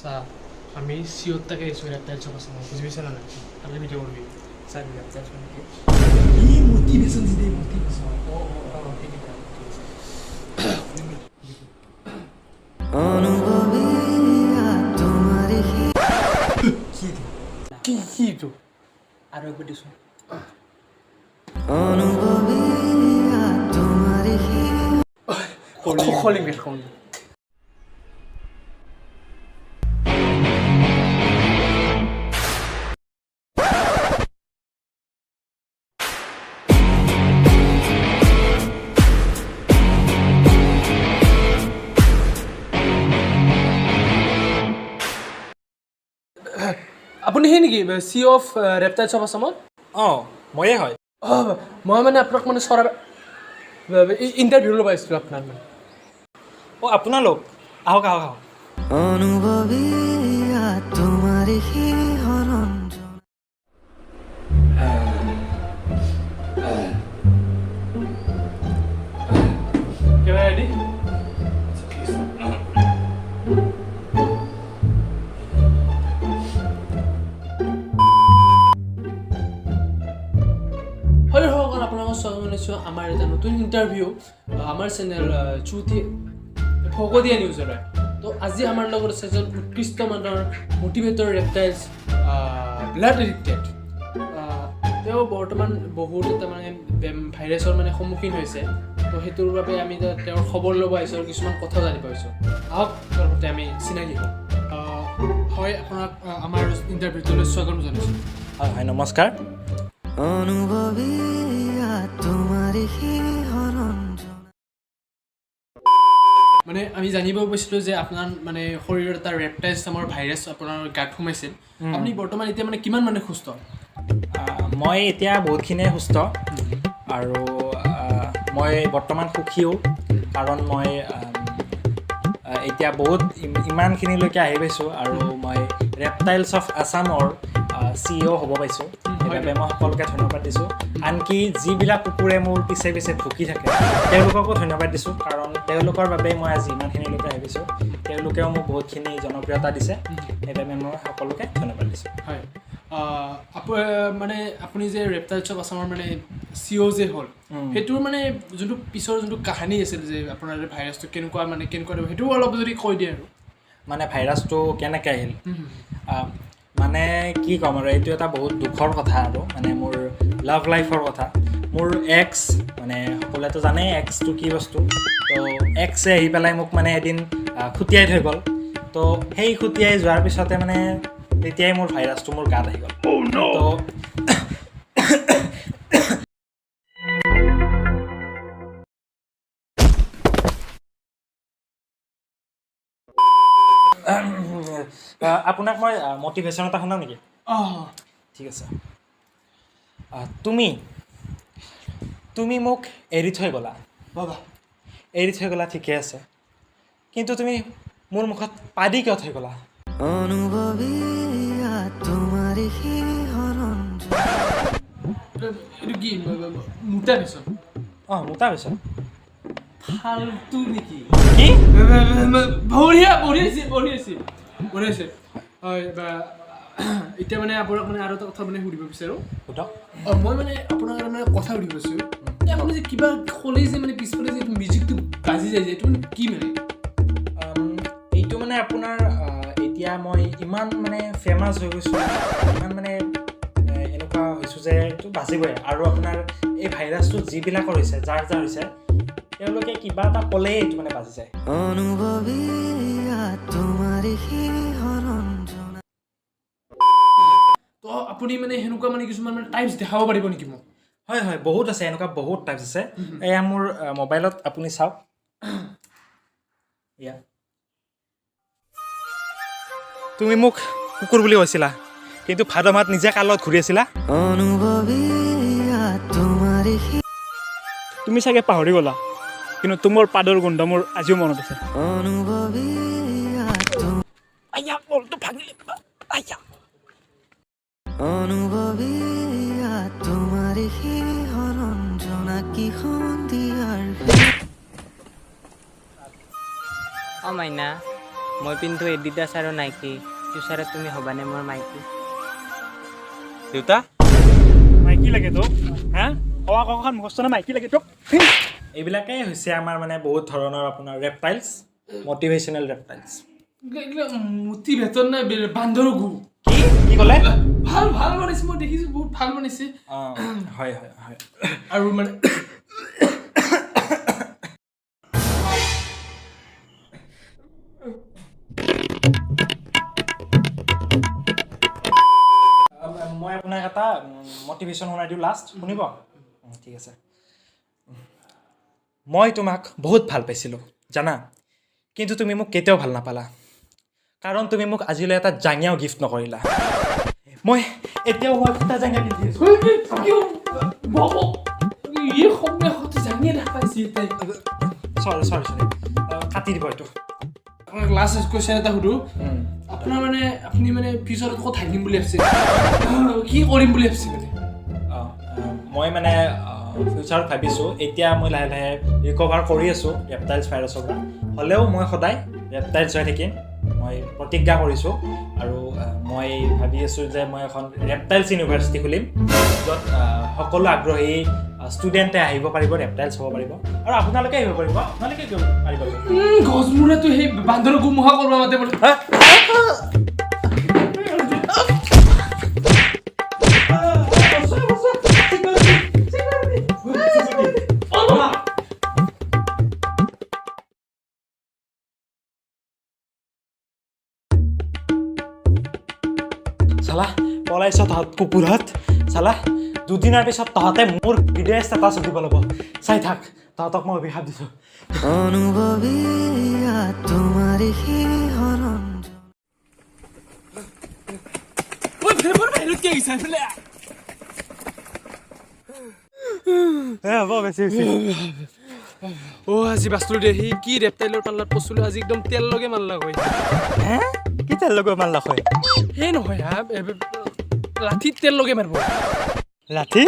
চা আমি সিওরটাকে এসে একটা চপাস না বুঝবি না না তাহলে ভিডিও করবি স্যার রিচার্জ মানে কি মোটিভেশন দিতে মোটিভেশন ও ঠিক আছে অনুভবী তোমার কি তো আর একবার দিছো অনুভবী তোমার কলিং বের করুন আপুনি সেই নেকি চি অফ ৰেপটাইল শ্বপ আছামত অঁ ময়ে হয় মই মানে আপোনাক মানে চৰাৰ ইণ্টাৰভিউ ল'ব আহিছিলোঁ আপোনাৰ মানে অঁ আপোনালোক আহক আহক আহক অনুভৱী তোমাৰ ৰেডি হয় সকল আপোনালোকক স্বাগতম জনাইছোঁ আমাৰ এটা নতুন ইণ্টাৰভিউ আমাৰ চেনেল চুটি ভগদীয়া নিউজৰ তো আজি আমাৰ লগত আছে এজন উৎকৃষ্ট মানৰ মটিভেটৰ ৰেপটাইলছ ব্লাড এডিক্টেড তেওঁ বৰ্তমান বহুত এটা মানে ভাইৰাছৰ মানে সন্মুখীন হৈছে তো সেইটোৰ বাবে আমি তেওঁৰ খবৰ ল'ব আহিছোঁ আৰু কিছুমান কথা জানিব আহিছোঁ আহক প্ৰথমতে আমি চিনাকি হওঁ হয় আপোনাক আমাৰ ইণ্টাৰভিউটোলৈ স্বাগতম জনাইছোঁ হয় হয় নমস্কাৰ অনুভৱী তোমাৰ মানে আমি জানিব পাৰিছিলোঁ যে আপোনাৰ মানে শৰীৰত এটা ৰেপটাইলছ নামৰ ভাইৰাছ আপোনাৰ গাত সোমাইছিল আপুনি বৰ্তমান এতিয়া মানে কিমান মানে সুস্থ মই এতিয়া বহুতখিনিয়ে সুস্থ আৰু মই বৰ্তমান সুখীও কাৰণ মই এতিয়া বহুত ইমানখিনিলৈকে আহি পাইছোঁ আৰু মই ৰেপটাইলছ অফ আছামৰ CEO হ'ব পাইছোঁ সেইবাবে মই সকলোকে ধন্যবাদ দিছোঁ আনকি যিবিলাক কুকুৰে মোৰ পিছে পিছে ভুকি থাকে তেওঁলোককো ধন্যবাদ দিছোঁ কাৰণ তেওঁলোকৰ বাবে মই আজি ইমানখিনিলৈকে আহি পাইছোঁ তেওঁলোকেও মোক বহুতখিনি জনপ্ৰিয়তা দিছে সেইবাবে মই সকলোকে ধন্যবাদ দিছোঁ হয় মানে আপুনি যে ৰেপটাইলছ অফ আছামৰ মানে CEO যে হ'ল সেইটোৰ মানে যোনটো পিছৰ যোনটো কাহিনী আছিল যে আপোনাৰ ভাইৰাছটো কেনেকুৱা সেইটোও অলপ যদি কৈ দিয়ে আৰু মানে ভাইৰাছটো কেনেকৈ আহিল মানে কি ক'ম আৰু এইটো এটা বহুত দুখৰ কথা আৰু মানে মোৰ লাভ লাইফৰ কথা মোৰ এক্স মানে সকলোৱেতো জানেই এক্সটো কি বস্তু তো এক্সে আহি পেলাই মোক মানে এদিন খুটিয়াই থৈ গ'ল তো সেই খুটিয়াই যোৱাৰ পিছতে মানে তেতিয়াই মোৰ ভাইৰাছটো মোৰ গাত আহি গ'ল তো আপোনাক মই মটিভেশ্যন এটা শুনাম নেকি ঠিক আছে তুমি মোক এৰি থৈ গ'লা বাবা এৰি থৈ গ'লা ঠিকে আছে কিন্তু তুমি মোৰ মুখত পাদি কিয় থৈ গ'লা অনুভৱী তোমাৰ এইটো কি মোটাভেশ্যন মোটাভেশ্যন ফাল্টু নেকি কি বঢ়িয়া আছে হয় এতিয়া মানে আপোনাক মানে আৰু এটা কথা মানে সুধিব বিচাৰোঁ সোধক মই মানে আপোনাক মানে কথা সুধিব বিচাৰোঁ আপুনি যে কিবা ক'লেই যে মানে পিছফালে যে মিউজিকটো বাজি যায় যে এইটো মানে কি মানে এইটো মানে আপোনাৰ এতিয়া মই ইমান মানে ফেমাছ হৈ গৈছোঁ ইমান মানে এনেকুৱা হৈছোঁ যে এইটো বাজিবই আৰু আপোনাৰ এই ভাইৰাছটো যিবিলাকৰ হৈছে যাৰ হৈছে তেওঁলোকে কিবা এটা ক'লেই এইটো মানে বাজি যায় অনুভৱী তোমাৰ তো আপুনি মানে সেনেকুৱা মানে কিছুমান মানে টাইপছ দেখাব পাৰিব নেকি মোক হয় হয় বহুত আছে এনেকুৱা বহুত টাইপছ আছে এয়া মোৰ মোবাইলত আপুনি চাওক এয়া তুমি মোক কুকুৰ বুলি কৈছিলা কিন্তু ভাদ মাহত নিজে কালত ঘূৰি আছিলা অনুভৱী তোমাৰ তুমি চাগে পাহৰি গ'লা কিন্তু তোমাৰ পাদৰ গোন্ধ মোৰ আজিও মনত আছে অনুভৱী আইয়া বলটো ভাঙিলে আইয়া অনুভৱী তোমাৰ জোনাকী সন্ধিয়াৰ মাইনা মই পিন্ধো এডিডাছ আৰু নাইকি ফিউচাৰত তুমি হ'বানে মোৰ মাইকী দেউতা মাইকী লাগে তোক হা কোৱা কখন মুখস্থ না মাইকী লাগে তোক এইবিলাকেই হৈছে আমাৰ মানে বহুত ধৰণৰ আপোনাৰ ৰেপটাইলছ মটিভেশ্যনেল ৰেপটাইলছ মুতি ভেতৰ নাই বান্দৰ গু কি ক'লে ভাল ভাল বনাইছে মই দেখিছো বহুত ভাল বনাইছে অঁ হয় হয় হয় আৰু মানে মই আপোনাক এটা মটিভেশ্যন শুনাই দিওঁ লাষ্ট শুনিব ঠিক আছে মই তোমাক বহুত ভাল পাইছিলোঁ জানা কিন্তু তুমি মোক কেতিয়াও ভাল নাপালা কাৰণ তুমি মোক আজিলৈ এটা জাঙিয়াও গিফ্ট নকৰিলা মই এতিয়াও মই ফুটা জাঙিয়া পিন্ধি আছোঁ বাবু এই সময় হতে জানিয়ে নাপাইছি তাই চৰি কাটি দিব এইটো আপোনাক লাষ্ট কুৱেশ্যন এটা সুধো আপোনাৰ মানে আপুনি মানে ফিউচাৰত ক'ত থাকিম বুলি ভাবিছে কি কৰিম বুলি ভাবিছে মানে মই মানে ফিউচাৰত ভাবিছোঁ এতিয়া মই লাহে লাহে ৰিকভাৰ কৰি আছোঁ ৰেপটাইলছ ভাইৰাছৰ পৰা হ'লেও মই সদায় ৰেপটাইলছ হৈ থাকিম মই প্ৰতিজ্ঞা কৰিছোঁ আৰু মই ভাবি আছোঁ যে মই এখন ৰেপটাইলছ ইউনিভাৰ্চিটি খুলিম য'ত সকলো আগ্ৰহী ষ্টুডেণ্টে আহিব পাৰিব ৰেপটাইলছ হ'ব পাৰিব আৰু আপোনালোকে আহিব পাৰিব আপোনালোকে পাৰিব গছমূৰেতো সেই বান্দৰ গুমুহা কৰিব মাতে বোলে চালা পলাইছ তহঁত কুকুৰহঁত চালা দুদিনৰ পিছত তহঁতে মোৰ ভিডিঅ' ষ্টেটাছ দিব ল'ব চাই থাক তহঁতক মই অভিশাপ দিছোঁ অনুভৱী তোমাৰ শিহৰণ হ'ব বেছি বেছি আজি বাস্তু দে সি কি ৰেপটাইলৰ পাল্লাত পচলো আজি একদম তেল লগে মানলা কয় হে কি তেল লগৰ মান লাখ সেই নহয় হা লাঠিত তেল লগে মাৰিব লাঠি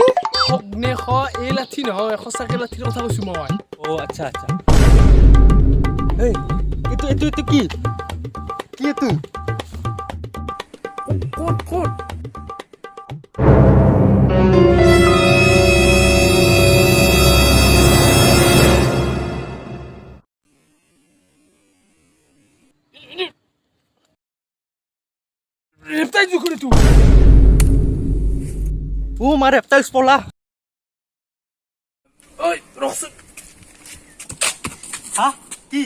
নে এই লাঠি নহয় সঁচাকে লাঠিৰ কথা কৈছো মই অ' আচ্ছা আচ্ছা এই এইটো এইটো এইটো কি কি এইটো ক'ত ৰেপটাইল জুকুৰি তো ও মাৰ ৰেপটাইলছ পলা ঐ ৰচোন হা কি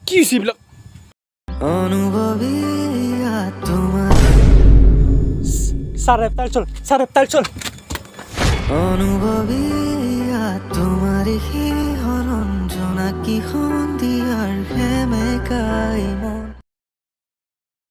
কি হৈছে এইবিলাক অনুভৱী তোমাৰ চাৰ ৰেপটাইল চল অনুভৱী তোমাৰ শিহৰণ জোনাকী সন্ধিয়াৰ সেমেকাই মই